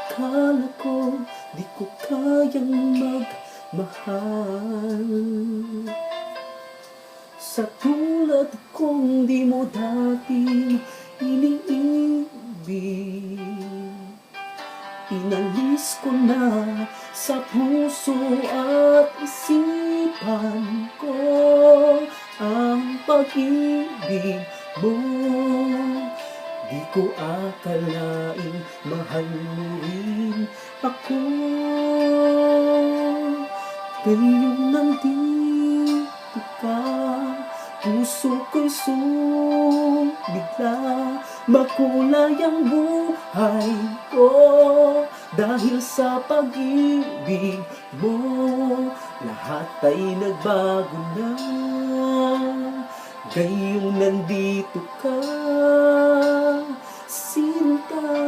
Akala ko di ko kayang magmahal sa tulad kong di mo dati iniibig. Inalis ko na sa puso at isipan ko ang pag-ibig mo. Di ko akalain mahal mo rin ako. Ngayong nandito ka, puso ko'y sumigla. Makulay ang buhay ko dahil sa pag-ibig mo. Lahat ay nagbago na ngayong nandito ka, sinta.